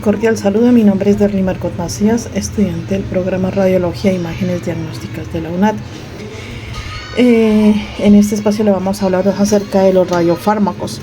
Cordial saludo, mi nombre es Derly Margot Macías, estudiante del programa Radiología e Imágenes Diagnósticas de la UNAD. En este espacio le vamos a hablar acerca de los radiofármacos.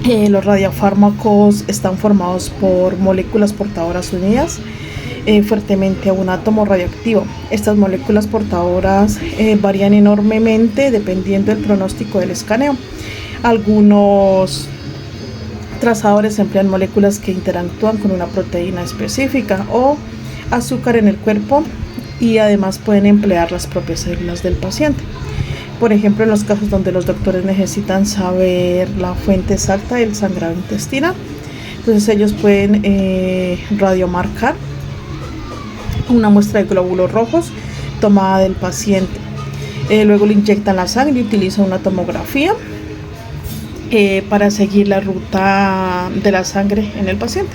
Los radiofármacos están formados por moléculas portadoras unidas fuertemente a un átomo radioactivo. Estas moléculas portadoras varían enormemente dependiendo del pronóstico del escaneo. Algunos trazadores emplean moléculas que interactúan con una proteína específica o azúcar en el cuerpo, y además pueden emplear las propias células del paciente. Por ejemplo, en los casos donde los doctores necesitan saber la fuente exacta del sangrado intestinal, entonces ellos pueden radiomarcar una muestra de glóbulos rojos tomada del paciente. Luego le inyectan la sangre y utilizan una tomografía para seguir la ruta de la sangre en el paciente.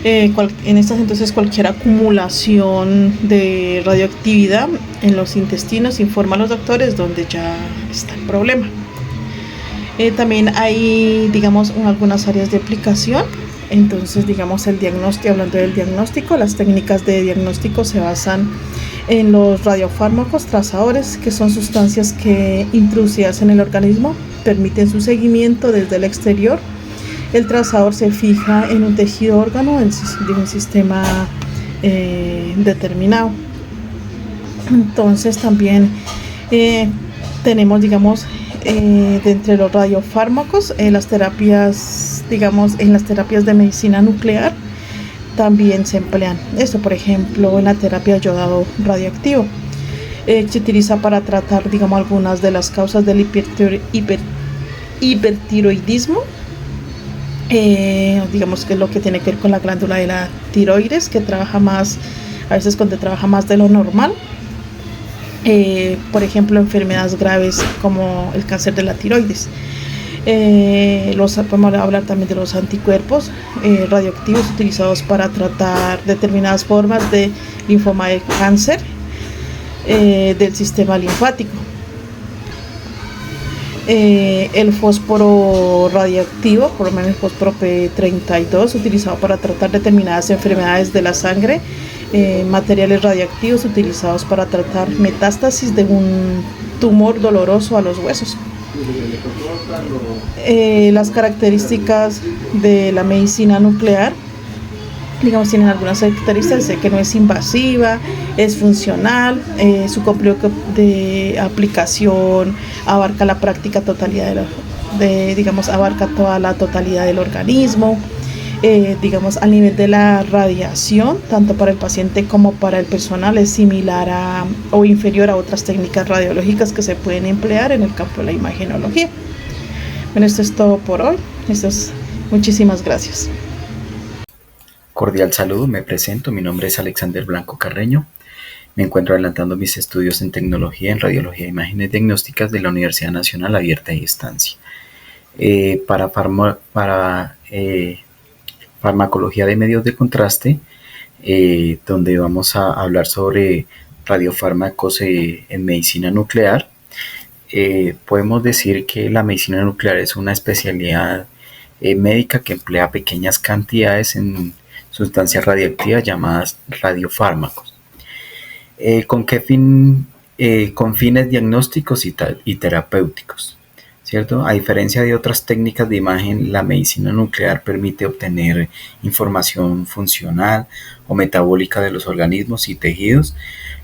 En estas entonces cualquier acumulación de radioactividad en los intestinos informa a los doctores donde ya está el problema. También hay, algunas áreas de aplicación. Entonces, el diagnóstico, hablando del diagnóstico, las técnicas de diagnóstico se basan en los radiofármacos trazadores, que son sustancias que, introducidas en el organismo, permiten su seguimiento desde el exterior. El trazador se fija en un tejido órgano de un sistema determinado. Entonces también tenemos, de entre los radiofármacos, las terapias, en las terapias de medicina nuclear también se emplean. Esto, por ejemplo, en la terapia de yodado radioactivo. Se utiliza para tratar, algunas de las causas del hipertiroidismo, que es lo que tiene que ver con la glándula de la tiroides, que trabaja más, a veces cuando trabaja más de lo normal. Por ejemplo, enfermedades graves como el cáncer de la tiroides. Podemos hablar también de los anticuerpos radioactivos utilizados para tratar determinadas formas de linfoma de cáncer del sistema linfático. El fósforo radioactivo, por lo menos el fósforo P32, utilizado para tratar determinadas enfermedades de la sangre. Materiales radioactivos utilizados para tratar metástasis de un tumor doloroso a los huesos. Las características de la medicina nuclear, tienen algunas características de que no es invasiva, es funcional, su complejo de aplicación abarca la práctica totalidad abarca toda la totalidad del organismo. A nivel de la radiación, tanto para el paciente como para el personal, es similar o inferior a otras técnicas radiológicas que se pueden emplear en el campo de la imagenología. Bueno, esto es todo por hoy. Muchísimas gracias. Cordial saludo, me presento, mi nombre es Alexander Blanco Carreño. Me encuentro adelantando mis estudios en tecnología en radiología e imágenes diagnósticas de la Universidad Nacional Abierta y Distancia. Para farmacología de medios de contraste, donde vamos a hablar sobre radiofármacos en medicina nuclear. Podemos decir que la medicina nuclear es una especialidad médica que emplea pequeñas cantidades en sustancias radiactivas llamadas radiofármacos. ¿Con qué fin? Con fines diagnósticos y terapéuticos, ¿cierto? A diferencia de otras técnicas de imagen, la medicina nuclear permite obtener información funcional o metabólica de los organismos y tejidos,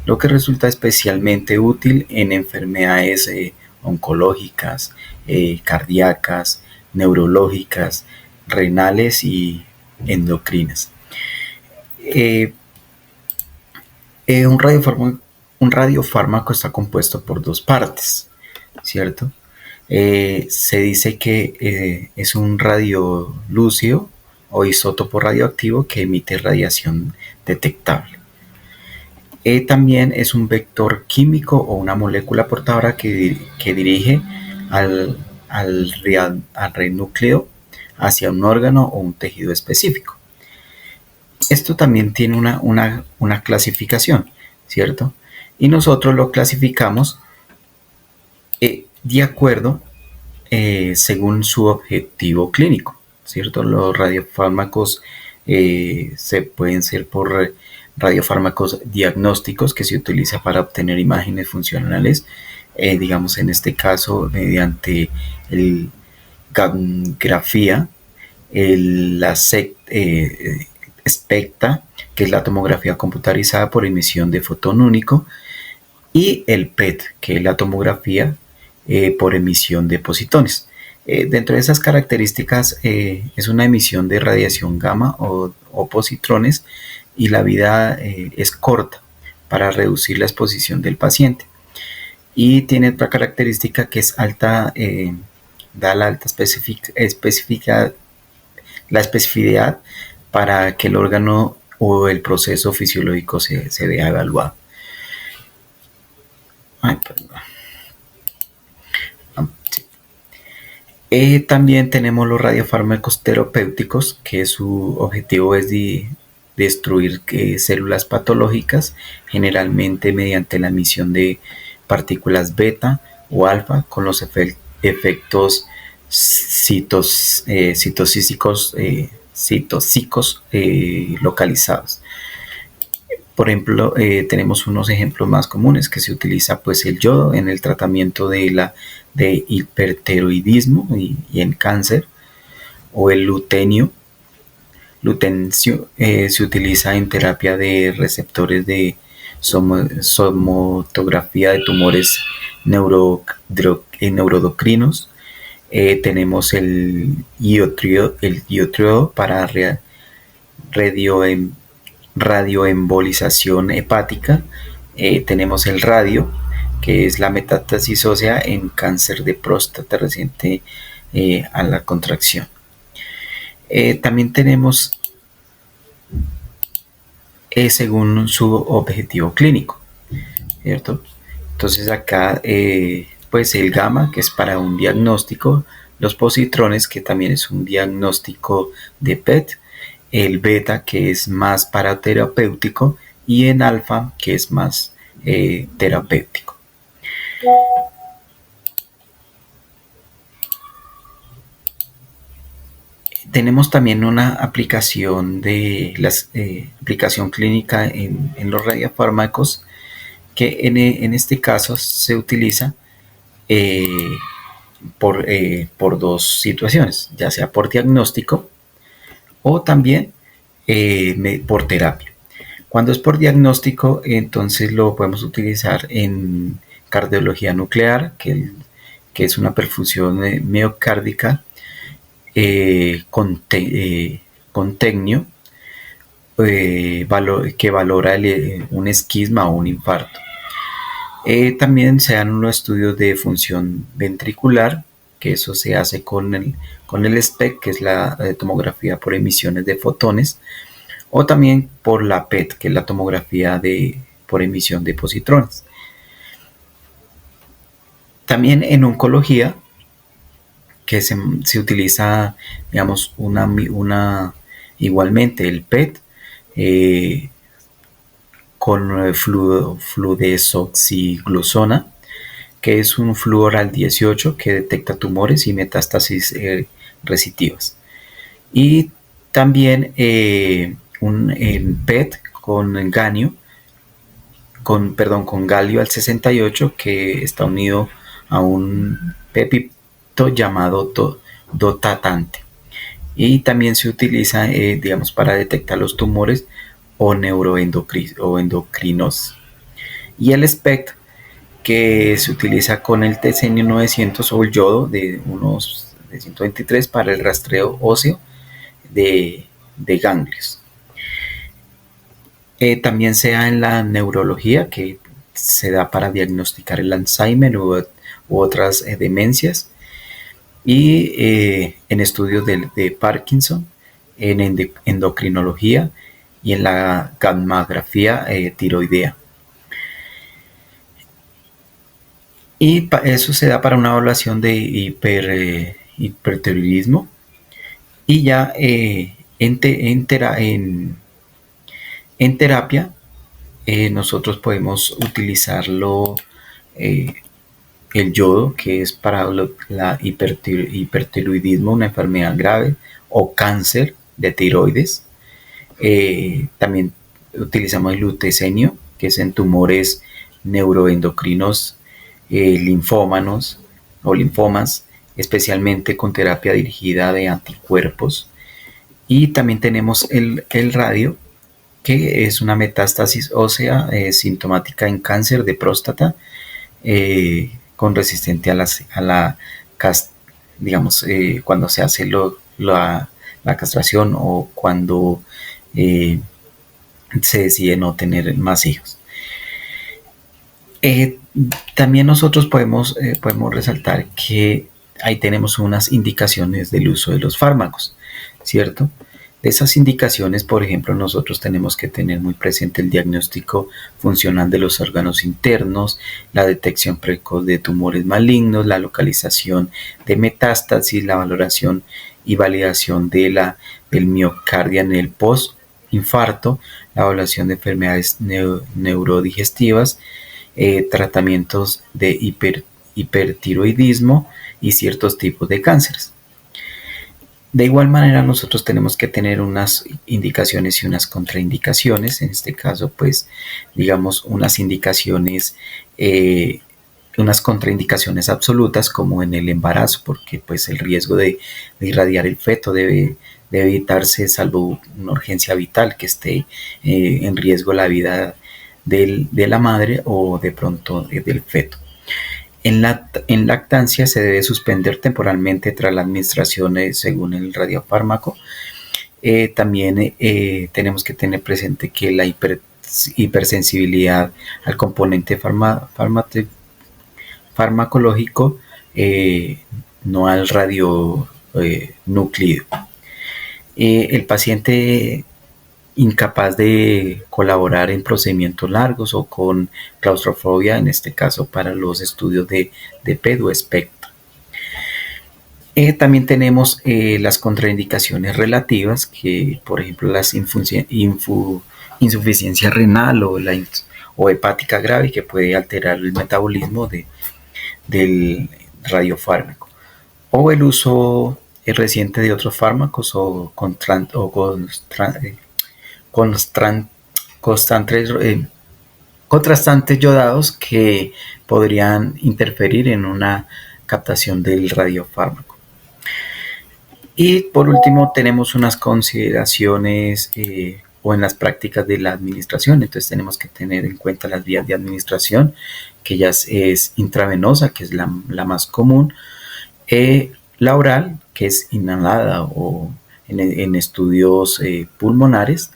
lo que resulta especialmente útil en enfermedades oncológicas, cardíacas, neurológicas, renales y endocrinas. Un radiofármaco está compuesto por dos partes, ¿cierto? Se dice que es un radiolúcido o isótopo radioactivo que emite radiación detectable. También es un vector químico o una molécula portadora que dirige al núcleo hacia un órgano o un tejido específico. Esto también tiene una clasificación, ¿cierto? Y nosotros lo clasificamos de acuerdo según su objetivo clínico, ¿cierto? Los radiofármacos Se pueden ser por radiofármacos diagnósticos que se utiliza para obtener imágenes funcionales, digamos en este caso mediante el gamografía, la SPECTA, que es la tomografía computarizada por emisión de fotón único, y el PET, que es la tomografía por emisión de positones. Dentro de esas características es una emisión de radiación gamma o positrones, y la vida es corta para reducir la exposición del paciente. Y tiene otra característica que es alta, da la alta la especificidad para que el órgano o el proceso fisiológico se vea evaluado. Ay, también tenemos los radiofármacos terapéuticos, que su objetivo es destruir células patológicas, generalmente mediante la emisión de partículas beta o alfa con los efectos citosísicos localizados. Por ejemplo, tenemos unos ejemplos más comunes que se utiliza pues el yodo en el tratamiento de hipertiroidismo y en cáncer, o el lutencio se utiliza en terapia de receptores de somatografía de tumores neuroendocrinos. Tenemos el iotriodo para radioembolización hepática. Tenemos el radio, que es la metástasis ósea en cáncer de próstata reciente a la contracción. También tenemos según su objetivo clínico, ¿cierto? Entonces acá pues el gamma, que es para un diagnóstico, los positrones, que también es un diagnóstico de PET, el beta, que es más para terapéutico, y en alfa, que es más terapéutico. Tenemos también una aplicación aplicación clínica en los radiofármacos, que en este caso se utiliza por dos situaciones, ya sea por diagnóstico o también por terapia. Cuando es por diagnóstico, entonces lo podemos utilizar en cardiología nuclear, que es una perfusión miocárdica con tecnio, que valora un esquisma o un infarto. También se dan unos estudios de función ventricular, que eso se hace con el SPECT, que es la tomografía por emisiones de fotones, o también por la PET, que es la tomografía por emisión de positrones. También en oncología, que se utiliza, digamos, igualmente el PET con fludesoxiglusona, que es un fluoral 18 que detecta tumores y metástasis residuales. Y también en PET con galio al 68, que está unido a un peptito llamado dotatante. Y también se utiliza, digamos, para detectar los tumores o endocrinos. Y el SPECT, que se utiliza con el tesenio 900 o el yodo de 123 para el rastreo óseo de ganglios. También se da en la neurología, que se da para diagnosticar el Alzheimer u otras demencias, y en estudios de Parkinson, en endocrinología y en la gammagrafía tiroidea. Y eso se da para una evaluación de hipertiroidismo. Y ya en terapia nosotros podemos utilizarlo, el yodo, que es para la hipertiroidismo, una enfermedad grave o cáncer de tiroides. También utilizamos el luteinio, que es en tumores neuroendocrinos linfómanos o linfomas, especialmente con terapia dirigida de anticuerpos. Y también tenemos el radio, que es una metástasis ósea sintomática en cáncer de próstata con resistente a la digamos, cuando se hace la castración o cuando se decide no tener más hijos. También nosotros podemos resaltar que ahí tenemos unas indicaciones del uso de los fármacos, ¿cierto? De esas indicaciones, por ejemplo, nosotros tenemos que tener muy presente el diagnóstico funcional de los órganos internos, la detección precoz de tumores malignos, la localización de metástasis, la valoración y validación del miocardio en el post-infarto, la evaluación de enfermedades neurodigestivas, tratamientos de hipertiroidismo y ciertos tipos de cánceres. De igual manera, nosotros tenemos que tener unas indicaciones y unas contraindicaciones. En este caso, pues, digamos, unas indicaciones, unas contraindicaciones absolutas, como en el embarazo, porque pues el riesgo de irradiar el feto debe evitarse, salvo una urgencia vital que esté en riesgo la vida de la madre o de pronto del feto. En lactancia se debe suspender temporalmente tras la administración según el radiofármaco. También tenemos que tener presente que la hipersensibilidad al componente farmacológico, no al radionúclido. El paciente incapaz de colaborar en procedimientos largos o con claustrofobia, en este caso para los estudios de PET o espectro. También tenemos las contraindicaciones relativas, que por ejemplo las insuficiencia renal o hepática grave, que puede alterar el metabolismo del radiofármaco, o el uso reciente de otros fármacos o contrastantes yodados que podrían interferir en una captación del radiofármaco. Y por último tenemos unas consideraciones o en las prácticas de la administración. Entonces tenemos que tener en cuenta las vías de administración, que ya es intravenosa, que es la más común, la oral, que es inhalada o en estudios pulmonares.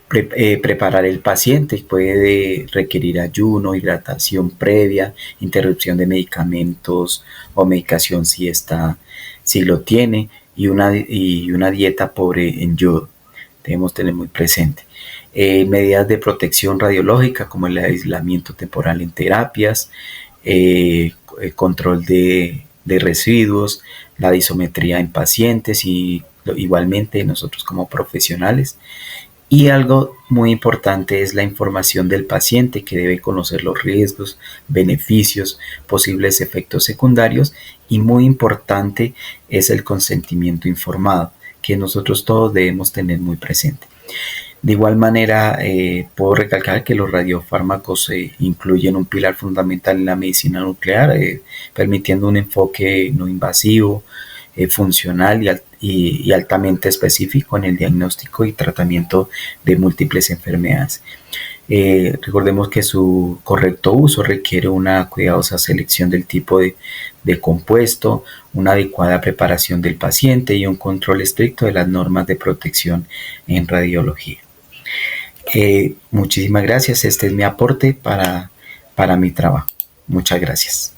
Preparar el paciente puede requerir ayuno, hidratación previa, interrupción de medicamentos o medicación si lo tiene, y una dieta pobre en yodo. Debemos tener muy presente. Medidas de protección radiológica como el aislamiento temporal en terapias, control de residuos, la disometría en pacientes y igualmente nosotros como profesionales. Y algo muy importante es la información del paciente, que debe conocer los riesgos, beneficios, posibles efectos secundarios, y muy importante es el consentimiento informado, que nosotros todos debemos tener muy presente. De igual manera, puedo recalcar que los radiofármacos incluyen un pilar fundamental en la medicina nuclear, permitiendo un enfoque no invasivo, funcional y altamente específico en el diagnóstico y tratamiento de múltiples enfermedades. Recordemos que su correcto uso requiere una cuidadosa selección del tipo de compuesto, una adecuada preparación del paciente y un control estricto de las normas de protección en radiología. Muchísimas gracias. Este es mi aporte para mi trabajo. Muchas gracias.